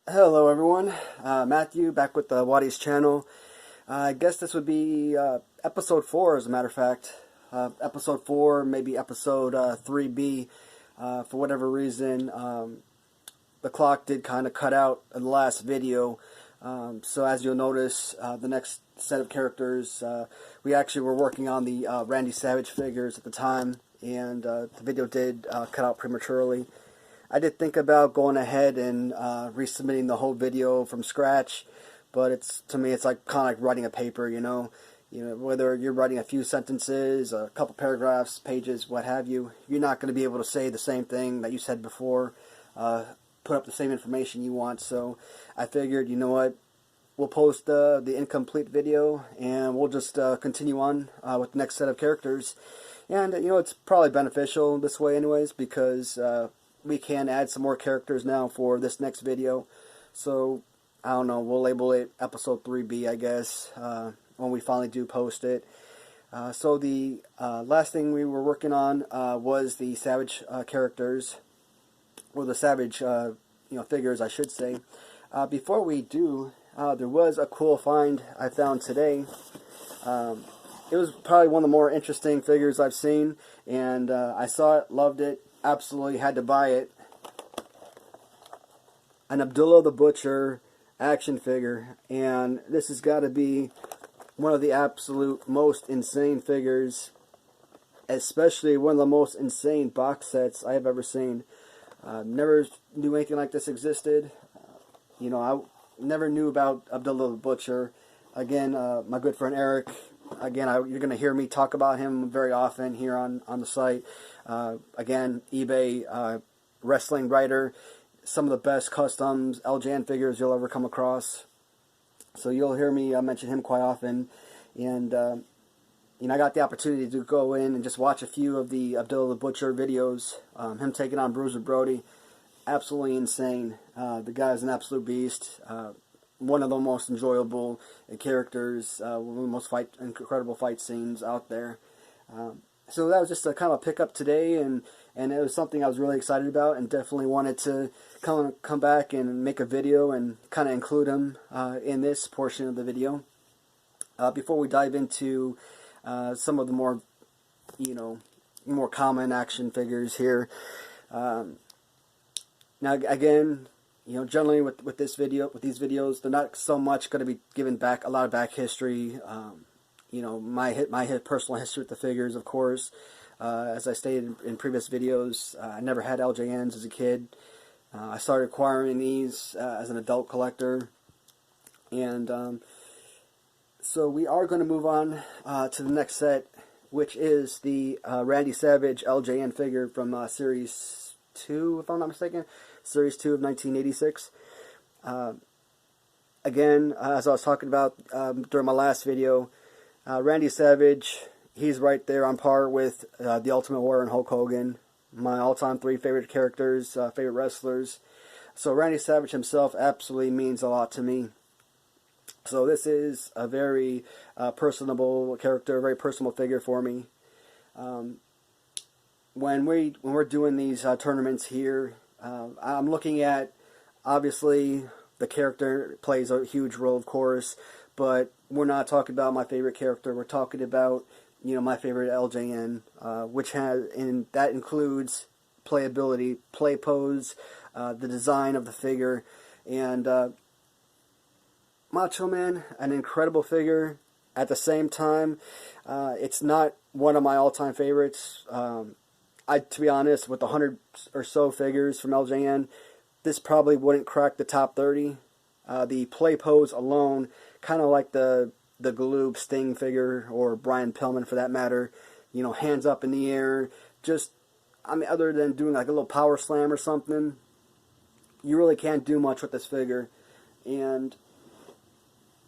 Hello everyone, Matthew back with the Watty's channel. I guess this would be episode 4 as a matter of fact. Episode 4, maybe episode 3B. For whatever reason, the clock did kind of cut out in the last video. So as you'll notice, the next set of characters, we actually were working on the Randy Savage figures at the time, and the video did cut out prematurely. I did think about going ahead and resubmitting the whole video from scratch, but to me it's like kind of like writing a paper, you know, whether you're writing a few sentences, a couple paragraphs, pages, what have you, you're not going to be able to say the same thing that you said before, put up the same information you want. So I figured, you know what, we'll post the incomplete video and we'll just continue on with the next set of characters. And you know, it's probably beneficial this way anyways, because we can add some more characters now for this next video. So I don't know, we'll label it episode 3B, I guess, when we finally do post it. So the last thing we were working on was the Savage characters, or the Savage figures, I should say. Before we do, there was a cool find I found today. It was probably one of the more interesting figures I've seen, and I saw it, loved it, absolutely had to buy it. An Abdullah the Butcher action figure, and this has got to be one of the absolute most insane figures, especially one of the most insane box sets I have ever seen. Never knew anything like this existed. I never knew about Abdullah the Butcher. Again, my good friend Eric, again, you're going to hear me talk about him very often here on the site. Again, eBay wrestling writer, some of the best customs LJN figures you'll ever come across. So you'll hear me mention him quite often. And I got the opportunity to go in and just watch a few of the Abdullah the Butcher videos. Him taking on Bruiser Brody, absolutely insane. The guy's an absolute beast. One of the most enjoyable characters, one of the most incredible fight scenes out there. So that was just a kind of a pickup today, and it was something I was really excited about, and definitely wanted to come back and make a video and kind of include him in this portion of the video. Before we dive into some of the more, more common action figures here. Now again, generally with these videos, they're not so much going to be giving back a lot of back history. My personal history with the figures, of course. As I stated in previous videos, I never had LJNs as a kid. I started acquiring these as an adult collector. And so we are going to move on to the next set, which is the Randy Savage LJN figure from Series 2, if I'm not mistaken. Series 2 of 1986. Again, as I was talking about during my last video, Randy Savage, he's right there on par with the Ultimate Warrior and Hulk Hogan, my all-time 3 favorite characters, favorite wrestlers. So Randy Savage himself absolutely means a lot to me. So this is a very personable character, a very personal figure for me. When we're doing these tournaments here, I'm looking at, obviously, the character plays a huge role, of course, but we're not talking about my favorite character. We're talking about, my favorite LJN, that includes playability, play pose, the design of the figure, and Macho Man, an incredible figure. At the same time, it's not one of my all-time favorites. To be honest, with 100 or so figures from LJN, this probably wouldn't crack the top 30. The play pose alone, kind of like the Galoob Sting figure, or Brian Pillman for that matter, hands up in the air, other than doing like a little power slam or something, you really can't do much with this figure. And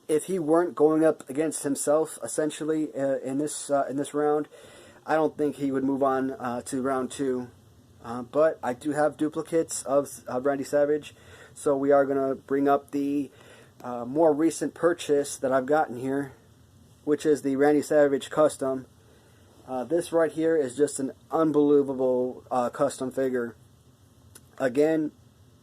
if he weren't going up against himself, essentially, in this round, I don't think he would move on to round 2. But I do have duplicates of Randy Savage, so we are going to bring up the more recent purchase that I've gotten here, which is the Randy Savage Custom. This right here is just an unbelievable custom figure. Again,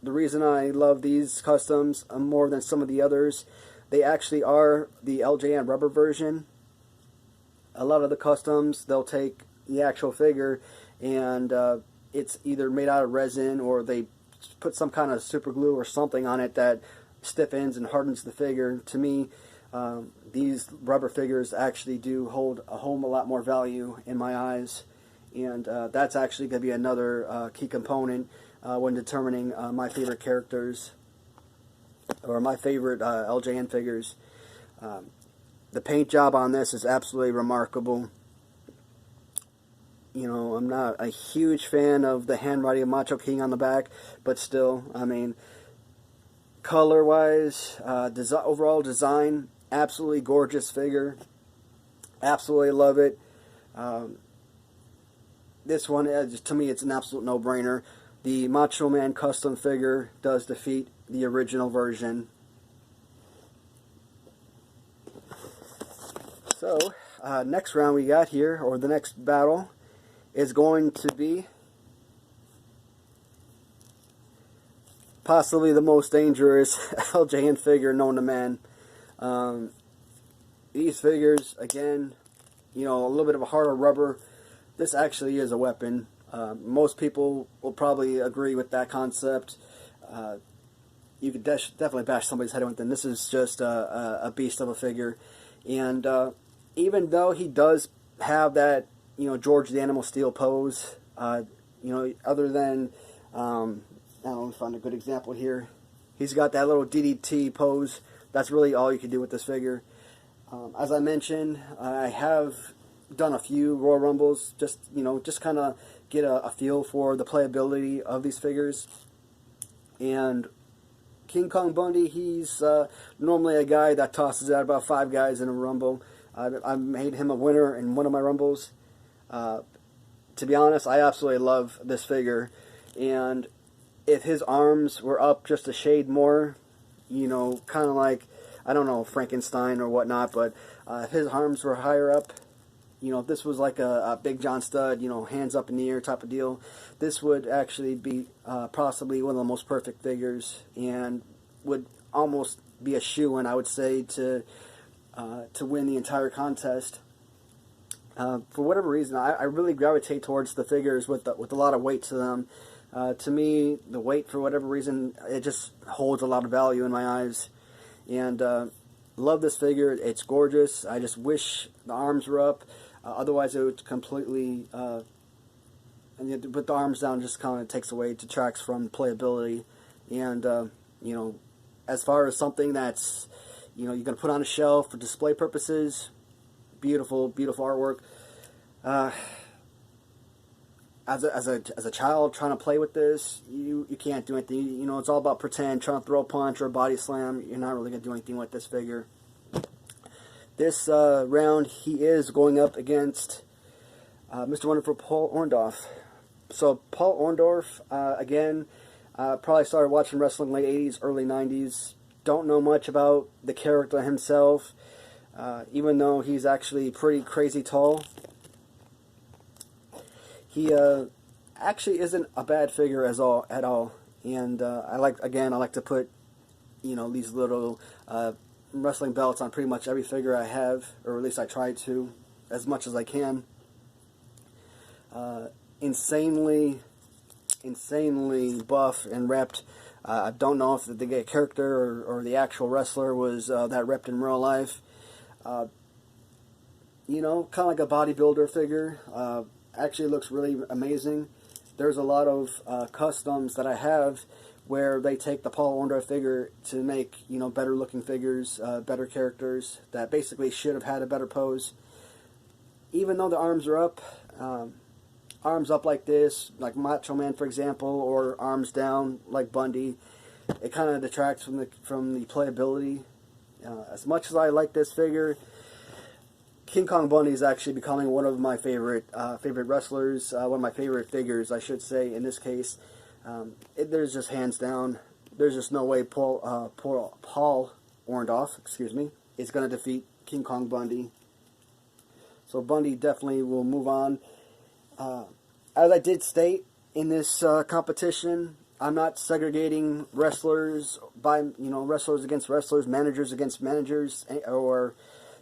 the reason I love these customs more than some of the others, they actually are the LJN rubber version. A lot of the customs, they'll take the actual figure and it's either made out of resin or they put some kind of super glue or something on it that stiffens and hardens the figure. To me, these rubber figures actually do hold a whole lot more value in my eyes, and that's actually going to be another key component when determining my favorite characters or my favorite LJN figures. The paint job on this is absolutely remarkable. You know, I'm not a huge fan of the handwriting of Macho King on the back, but still, I mean, color-wise, overall design, absolutely gorgeous figure. Absolutely love it. This one, to me, it's an absolute no-brainer. The Macho Man custom figure does defeat the original version. So, next round we got here, or the next battle, is going to be possibly the most dangerous LJN figure known to man. These figures, again, you know, a little bit of a harder rubber. This actually is a weapon. Most people will probably agree with that concept. You could definitely bash somebody's head with it. This is just a beast of a figure. And even though he does have that, you know, George the Animal Steel pose, you know, other than, I don't know, let me find a good example here. He's got that little DDT pose. That's really all you can do with this figure. As I mentioned, I have done a few Royal Rumbles, just, you know, just kind of get a feel for the playability of these figures. And King Kong Bundy, he's normally a guy that tosses out about 5 guys in a Rumble. I've made him a winner in one of my Rumbles. To be honest, I absolutely love this figure, and if his arms were up just a shade more, you know, kind of like, I don't know, Frankenstein or whatnot, but if his arms were higher up, you know, if this was like a Big John Stud, you know, hands up in the air type of deal, this would actually be possibly one of the most perfect figures, and would almost be a shoo-in, I would say, to win the entire contest. For whatever reason, I really gravitate towards the figures with a lot of weight to them. To me, the weight, for whatever reason, it just holds a lot of value in my eyes. And love this figure. It's gorgeous. I just wish the arms were up. Otherwise, it would completely, and with the arms down, just kind of takes away, detracts from playability. And, you know, as far as something that's, you know, you're going to put on a shelf for display purposes, beautiful, beautiful artwork. As a child trying to play with this, you can't do anything. You know, it's all about pretend, trying to throw a punch or a body slam. You're not really going to do anything with this figure. This round, he is going up against Mr. Wonderful Paul Orndorff. So Paul Orndorff, again, probably started watching wrestling late 80s, early 90s. Don't know much about the character himself, even though he's actually pretty crazy tall. He actually isn't a bad figure at all. And I like to put, you know, these little wrestling belts on pretty much every figure I have, or at least I try to, as much as I can. Insanely buff and ripped. I don't know if the character or the actual wrestler was that ripped in real life. You know, kind of like a bodybuilder figure. Actually looks really amazing. There's a lot of customs that I have where they take the Paul Orndorff figure to make, you know, better looking figures, better characters that basically should have had a better pose. Even though the arms are up, arms up like this, like Macho Man, for example, or arms down like Bundy, it kind of detracts from the playability. As much as I like this figure, King Kong Bundy is actually becoming one of my favorite wrestlers, one of my favorite figures, I should say, in this case. There's just hands down, there's just no way Paul Orndorff, is going to defeat King Kong Bundy. So Bundy definitely will move on. As I did state in this competition, I'm not segregating wrestlers by, wrestlers against wrestlers, managers against managers, or,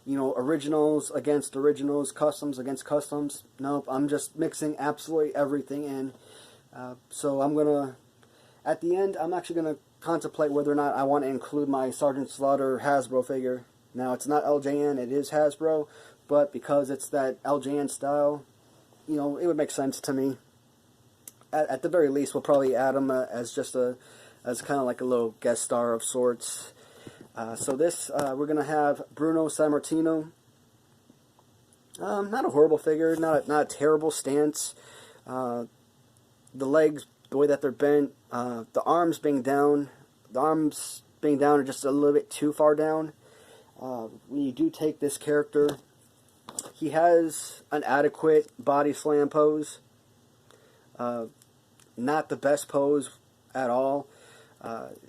originals against originals, customs against customs. Nope, I'm just mixing absolutely everything in. So I'm going to, at the end, I'm actually going to contemplate whether or not I want to include my Sergeant Slaughter Hasbro figure. Now, it's not LJN, it is Hasbro, but because it's that LJN style, it would make sense to me. At the very least, we'll probably add him as kind of like a little guest star of sorts. So this, we're going to have Bruno Sammartino. Not a horrible figure, not a terrible stance. The legs, the way that they're bent, the arms being down are just a little bit too far down. When you do take this character, he has an adequate body slam pose. Not the best pose at all.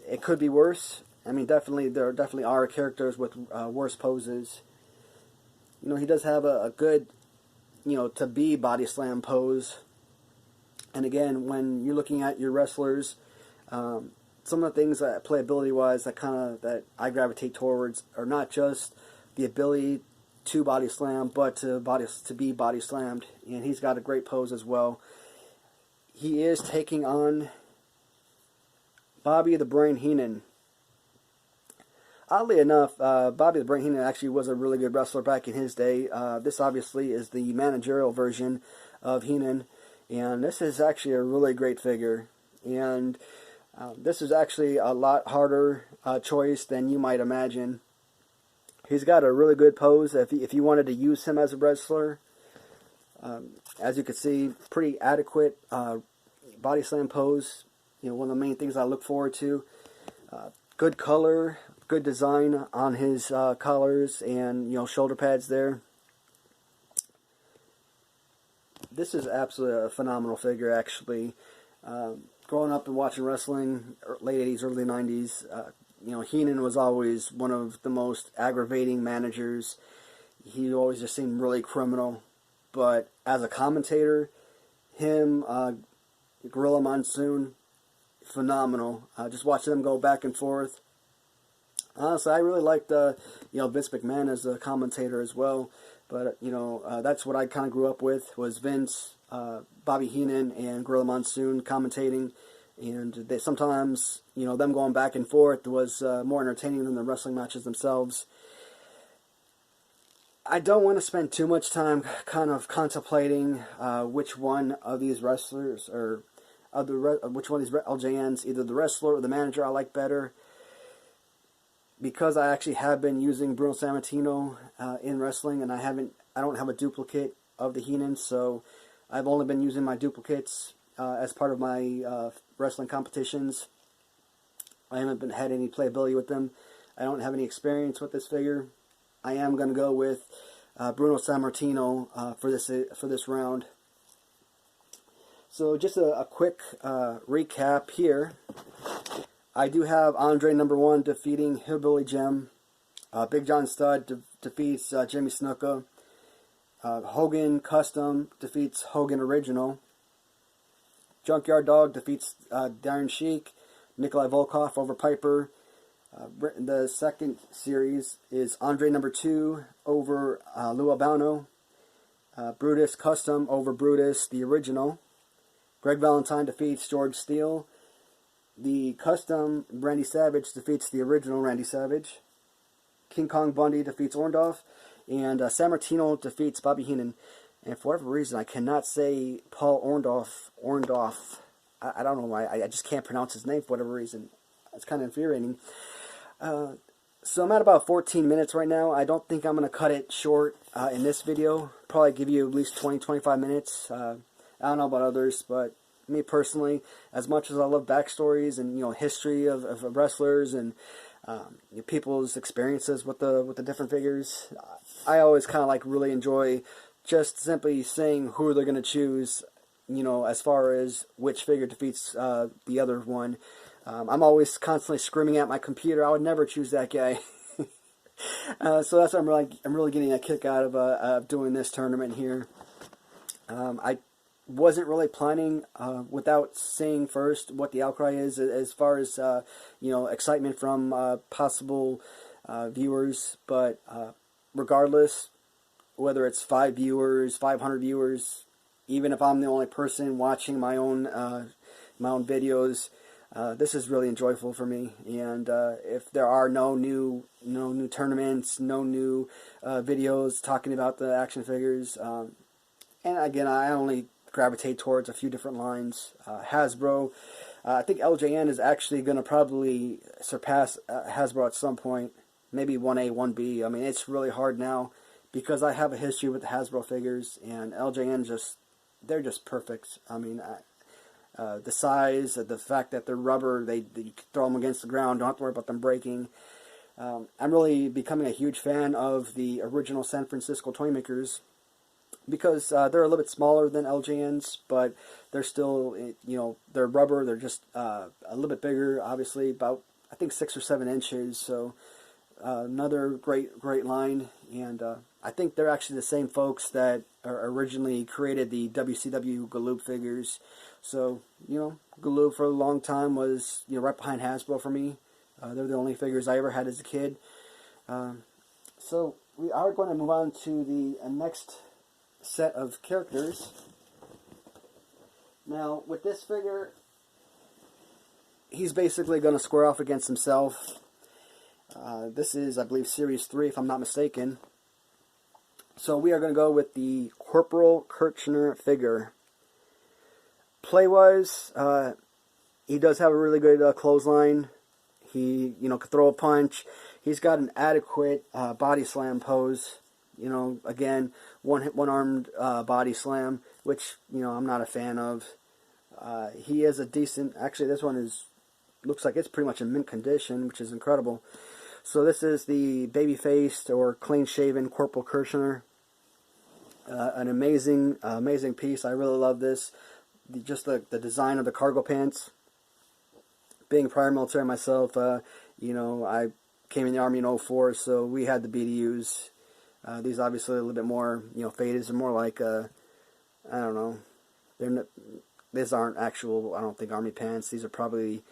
It could be worse. I mean, there definitely are characters with worse poses. He does have a good, to be body slam pose. And again, when you're looking at your wrestlers, some of the things that playability-wise that I gravitate towards are not just the ability to body slam, but to be body slammed. And he's got a great pose as well. He is taking on Bobby the Brain Heenan. Oddly enough, Bobby the Brain Heenan actually was a really good wrestler back in his day. This obviously is the managerial version of Heenan, and this is actually a really great figure. And this is actually a lot harder choice than you might imagine. He's got a really good pose if you wanted to use him as a wrestler. As you can see, pretty adequate body slam pose. One of the main things I look forward to. Good color, good design on his collars and shoulder pads there. This is absolutely a phenomenal figure, actually. Growing up and watching wrestling, late 80s, early 90s, Heenan was always one of the most aggravating managers. He always just seemed really criminal. But as a commentator, him, Gorilla Monsoon, phenomenal. Just watching them go back and forth. Honestly, I really liked Vince McMahon as a commentator as well. But that's what I kind of grew up with, was Vince, Bobby Heenan, and Gorilla Monsoon commentating. And they sometimes, them going back and forth was more entertaining than the wrestling matches themselves. I don't want to spend too much time kind of contemplating which one of these wrestlers, or which one of these LJNs, either the wrestler or the manager, I like better. Because I actually have been using Bruno Sammartino in wrestling, and I don't have a duplicate of the Heenan, so I've only been using my duplicates as part of my wrestling competitions. I haven't had any playability with them. I don't have any experience with this figure. I am going to go with Bruno Sammartino for this round. So just a quick recap here. I do have Andre #1 defeating Hillbilly Jim. Big John Studd defeats Jimmy Snuka. Hogan Custom defeats Hogan Original. Junkyard Dog defeats Darren Sheik. Nikolai Volkov over Piper. The second series is Andre #2 over Lou Albano. Brutus Custom over Brutus, the original. Greg Valentine defeats George Steele. The Custom Randy Savage defeats the original Randy Savage. King Kong Bundy defeats Orndorff. And Sammartino defeats Bobby Heenan. And for whatever reason, I cannot say Paul Orndorff. I don't know why. I just can't pronounce his name for whatever reason. It's kind of infuriating. So I'm at about 14 minutes right now. I don't think I'm going to cut it short in this video. Probably give you at least 20-25 minutes. I don't know about others, but me personally, as much as I love backstories and history of wrestlers and people's experiences with the different figures, I always kind of like really enjoy just simply saying who they're going to choose. As far as which figure defeats the other one. I'm always constantly screaming at my computer, I would never choose that guy. So that's what I'm really getting a kick out of doing this tournament here. I wasn't really planning, without seeing first what the outcry is, as far as excitement from possible viewers. But regardless, whether it's 5 viewers, 500 viewers, even if I'm the only person watching my own videos, this is really enjoyable for me. And if there are no new tournaments, no new videos talking about the action figures, and again, I only gravitate towards a few different lines. Hasbro, I think LJN is actually going to probably surpass Hasbro at some point. Maybe 1A, 1B. I mean, it's really hard now because I have a history with the Hasbro figures, and LJN they're just perfect. I mean, the size, the fact that they're rubber, you throw them against the ground, don't have to worry about them breaking. I'm really becoming a huge fan of the original San Francisco toy makers, because they're a little bit smaller than LJNs, but they're still, they're rubber. They're just a little bit bigger, obviously, about, I think, 6 or 7 inches. So another great line, and I think they're actually the same folks that originally created the WCW Galoob figures. So, Galoob for a long time was, right behind Hasbro for me. They're the only figures I ever had as a kid. So we are going to move on to the next set of characters. Now, with this figure, he's basically going to square off against himself. This is, I believe, Series 3, if I'm not mistaken. So we are going to go with the Corporal Kirchner figure. Play-wise, he does have a really good clothesline. He, could throw a punch. He's got an adequate body slam pose. Again, one-armed body slam, which, I'm not a fan of. He is a decent, actually this one looks like it's pretty much in mint condition, which is incredible. So this is the baby-faced or clean-shaven Corporal Kirchner. An amazing piece. I really love this. Just the design of the cargo pants. Being prior military myself, I came in the Army in 2004, so we had the BDUs. These obviously a little bit more, faded. They're more like, I don't know. These aren't actual, I don't think, Army pants. These are probably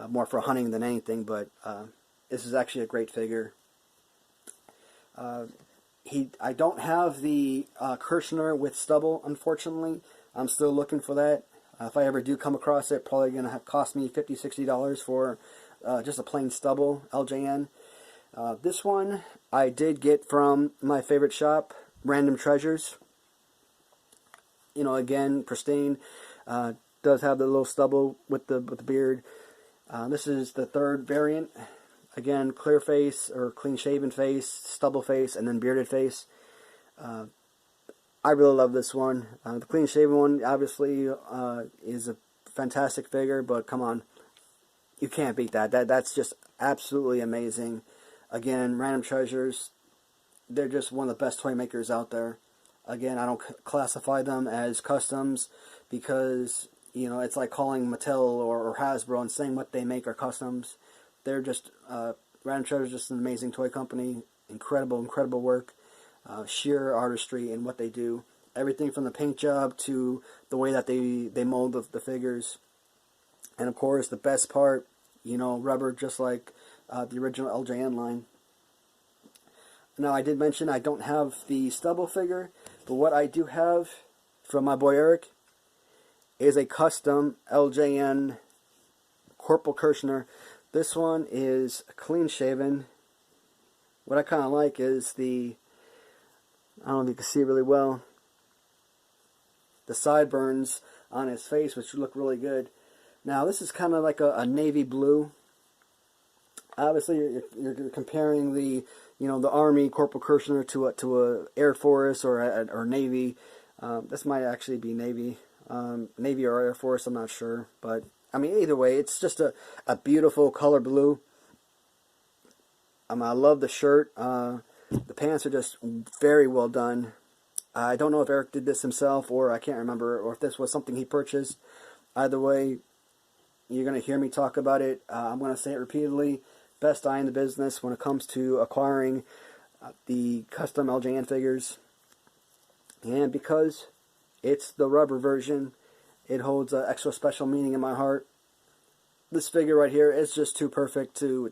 more for hunting than anything, but this is actually a great figure. I don't have the Kirchner with stubble, unfortunately. I'm still looking for that. If I ever do come across it, probably going to cost me $50, $60 for just a plain stubble LJN. This one I did get from my favorite shop, Random Treasures. Again, pristine. Does have the little stubble with the beard. This is the third variant. Again, clear face or clean shaven face, stubble face, and then bearded face. I really love this one. The clean shaven one obviously is a fantastic figure, but come on, you can't beat that. That's just absolutely amazing. Again, Random Treasures, they're just one of the best toy makers out there. Again, I don't classify them as customs because, it's like calling Mattel or Hasbro and saying what they make are customs. They're just, Random Treasures is just an amazing toy company. Incredible work. Sheer artistry in what they do. Everything from the paint job to the way that they mold the figures. And of course, the best part, rubber, just like the original LJN line. Now, I did mention I don't have the stubble figure, but what I do have from my boy Eric is a custom LJN Corporal Kirchner. This one is clean shaven. What I kind of like is I don't know if you can see it really well, the sideburns on his face, which look really good. Now, this is kind of like a navy blue. Obviously, you're comparing the Army Corporal Kirchner to a Air Force or Navy. This might actually be Navy, Navy or Air Force. I'm not sure, but I mean, either way, it's just a beautiful color blue. I love the shirt. The pants are just very well done. I don't know if Eric did this himself, or I can't remember, or if this was something he purchased. Either way, you're going to hear me talk about it. I'm going to say it repeatedly. Best eye in the business when it comes to acquiring the custom LJN figures. And because It's the rubber version. It holds an extra special meaning in my heart. This figure right here is just too perfect to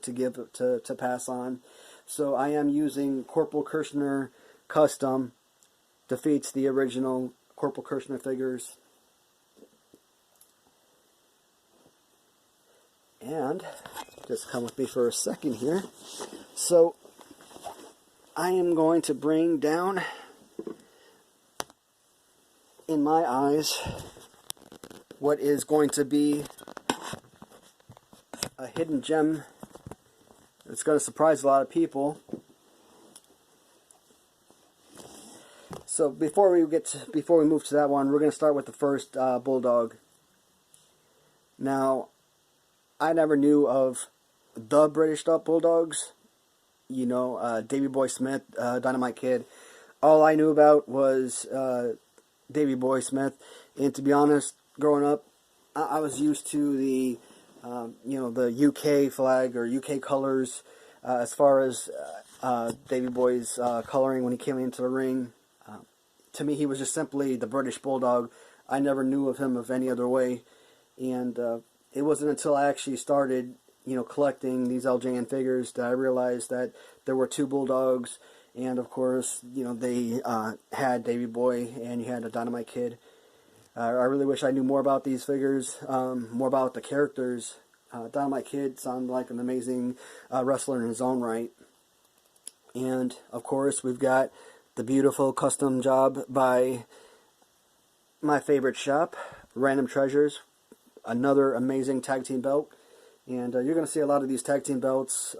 pass on. So I am using Corporal Kirshner Custom. Defeats the original Corporal Kirshner figures. And just come with me for a second here. So I am going to bring down, in my eyes, what is going to be a hidden gem. It's going to surprise a lot of people. So before we move to that one, we're going to start with the first Bulldog. Now, I never knew of the British Bulldogs. You know, Davy Boy Smith, Dynamite Kid. All I knew about was Davy Boy Smith, and to be honest, growing up, I was used to the the UK flag or UK colors as far as Davy Boy's coloring when he came into the ring. To me, he was just simply the British Bulldog. I never knew of him of any other way, and it wasn't until I actually started, collecting these LJN figures that I realized that there were two Bulldogs, and of course, they had Davy Boy and you had a Dynamite Kid. I really wish I knew more about these figures, more about the characters. Dynamite Kid sounded like an amazing wrestler in his own right. And, of course, we've got the beautiful custom job by my favorite shop, Random Treasures. Another amazing tag team belt. And you're going to see a lot of these tag team belts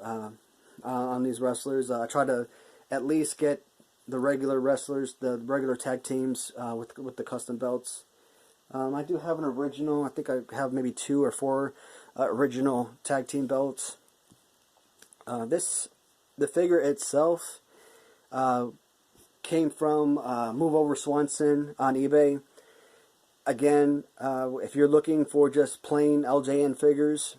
on these wrestlers. I try to at least get the regular wrestlers, the regular tag teams with the custom belts. I do have an original. I think I have maybe 2 or 4 original tag team belts. The figure itself came from Move Over Swanson on eBay. Again, if you're looking for just plain LJN figures,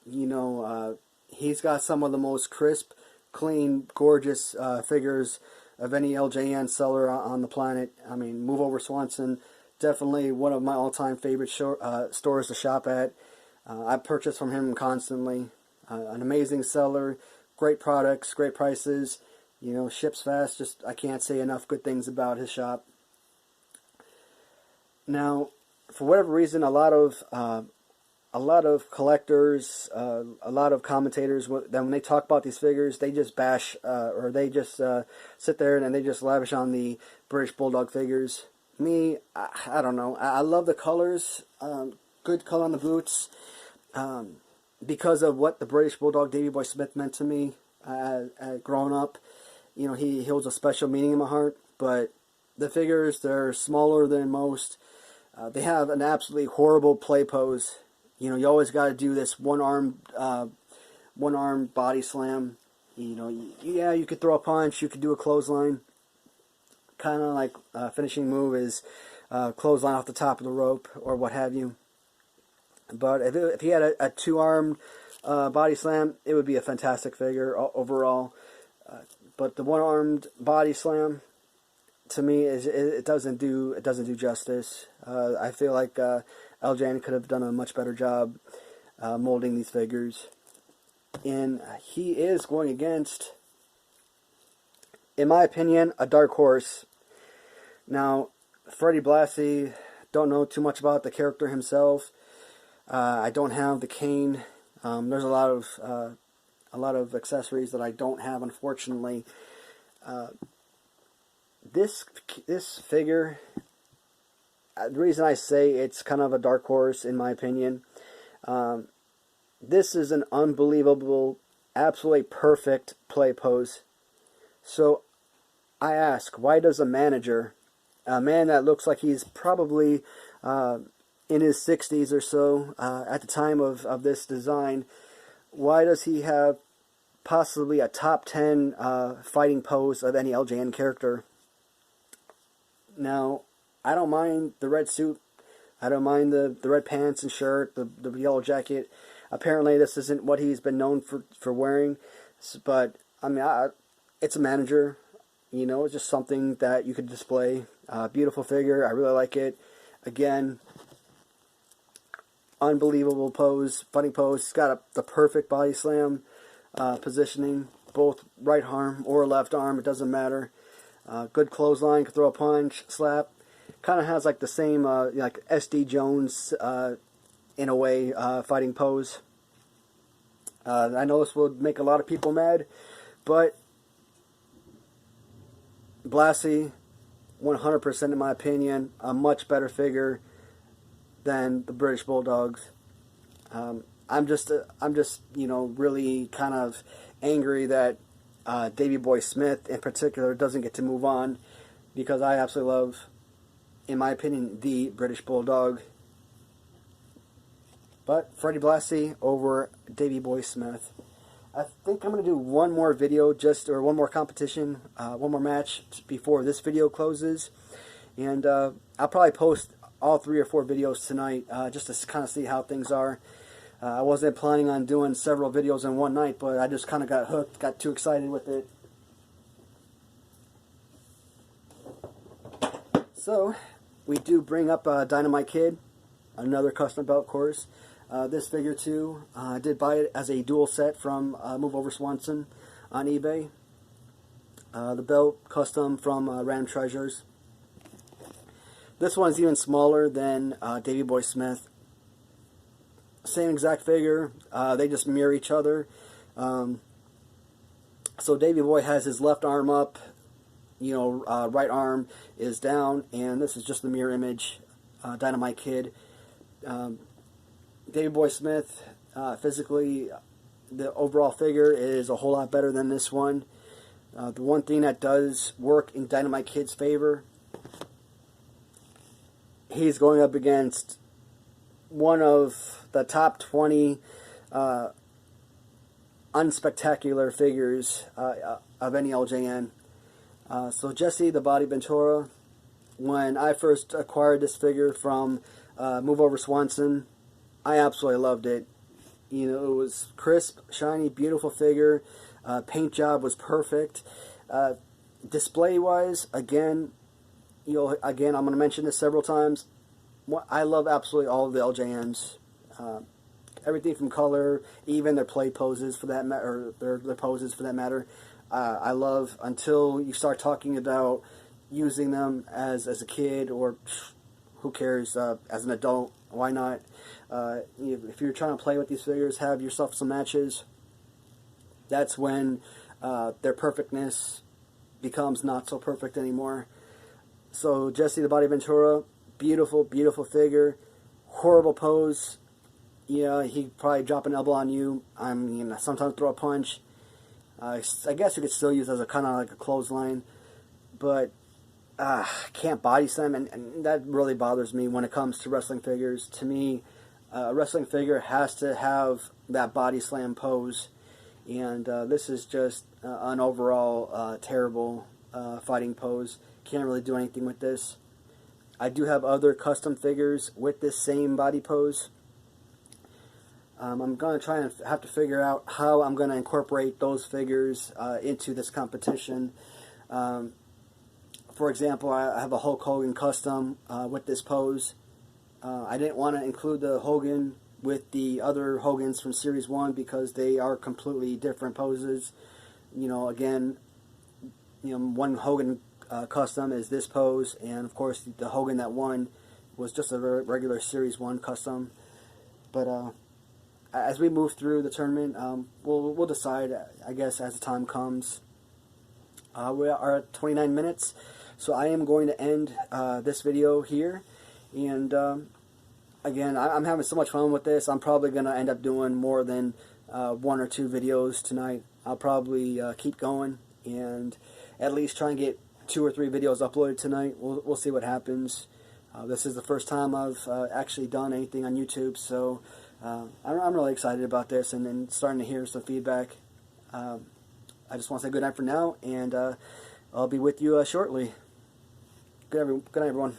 he's got some of the most crisp, clean, gorgeous figures of any LJN seller on the planet. I mean, Move Over Swanson, definitely one of my all-time favorite stores to shop at. I purchase from him constantly. An amazing seller, great products, great prices. Ships fast. Just I can't say enough good things about his shop. Now, for whatever reason, a lot of collectors, a lot of commentators, when they talk about these figures, they just bash or they just sit there and they just lavish on the British Bulldog figures. Me, I don't know. I love the colors, good color on the boots, because of what the British Bulldog Davy Boy Smith meant to me growing up. He holds a special meaning in my heart. But the figures, they're smaller than most. They have an absolutely horrible play pose. You always got to do this one-arm body slam. Yeah, you could throw a punch, you could do a clothesline. Kind of like finishing move is clothesline off the top of the rope or what have you. But if he had a two-armed body slam, it would be a fantastic figure overall. But the one-armed body slam, to me, it doesn't do justice. I feel like LJN could have done a much better job molding these figures. And he is going against, in my opinion, a dark horse. Now, Freddie Blassie, don't know too much about the character himself. I don't have the cane. There's a lot of accessories that I don't have, unfortunately. This figure, the reason I say it's kind of a dark horse, in my opinion, this is an unbelievable, absolutely perfect play pose. So I ask, why does a manager, a man that looks like he's probably in his 60s or so at the time of this design, why does he have possibly a top 10 fighting pose of any LJN character? Now, I don't mind the red suit. I don't mind the red pants and shirt, the yellow jacket. Apparently, this isn't what he's been known for wearing. But, I mean, it's a manager. You know, it's just something that you could display. Beautiful figure. I really like it. Again, unbelievable pose, funny pose. It's got the perfect body slam positioning, both right arm or left arm. It doesn't matter. Good clothesline, can throw a punch, slap. Kind of has like the same like SD Jones in a way fighting pose. I know this would make a lot of people mad, but Blassie, 100% in my opinion, a much better figure than the British Bulldogs. I'm just you know, really kind of angry that Davey Boy Smith in particular doesn't get to move on, because I absolutely love, in my opinion, the British Bulldog. But Freddie Blassie over Davey Boy Smith. I think I'm going to do one more video, or one more competition, one more match before this video closes. And I'll probably post all 3 or 4 videos tonight, just to kind of see how things are. I wasn't planning on doing several videos in one night, but I just kind of got hooked, got too excited with it. So, we do bring up Dynamite Kid, another custom belt, of course. This figure too, I did buy it as a dual set from Move Over Swanson on eBay. The belt custom from Random Treasures. This one's even smaller than Davey Boy Smith. Same exact figure, they just mirror each other. So Davey Boy has his left arm up, you know, right arm is down, and this is just the mirror image, Dynamite Kid. Davey Boy Smith, physically, the overall figure is a whole lot better than this one. The one thing that does work in Dynamite Kid's favor, he's going up against one of the top 20 unspectacular figures of any LJN. So Jesse the Body Ventura, when I first acquired this figure from Move Over Swanson, I absolutely loved it. You know, it was crisp, shiny, beautiful figure. Paint job was perfect. Display-wise, again, I'm going to mention this several times. I love absolutely all of the LJNs. Everything from color, even their play poses for that matter, or their poses for that matter. I love, until you start talking about using them as a kid, or who cares, as an adult. Why not? If you're trying to play with these figures, have yourself some matches. That's when their perfectness becomes not so perfect anymore. So Jesse the Body Ventura, beautiful, beautiful figure. Horrible pose. Yeah, he'd probably drop an elbow on you. Sometimes throw a punch. I guess you could still use it as a kind of like a clothesline, but can't body slam, and that really bothers me when it comes to wrestling figures. To me, a wrestling figure has to have that body slam pose, and this is just an overall terrible fighting pose. Can't really do anything with this. I do have other custom figures with this same body pose. I'm going to try and have to figure out how I'm going to incorporate those figures into this competition. For example, I have a Hulk Hogan custom with this pose. I didn't want to include the Hogan with the other Hogans from Series 1 because they are completely different poses. Again, one Hogan custom is this pose, and of course the Hogan that won was just a regular Series 1 custom. But as we move through the tournament, we'll decide, I guess, as the time comes. We are at 29 minutes, so I am going to end this video here. And again, I'm having so much fun with this. I'm probably going to end up doing more than 1 or 2 videos tonight. I'll probably keep going and at least try and get 2 or 3 videos uploaded tonight. We'll see what happens. This is the first time I've actually done anything on YouTube, so I'm really excited about this and starting to hear some feedback. I just want to say good night for now, and I'll be with you shortly. Good night, everyone.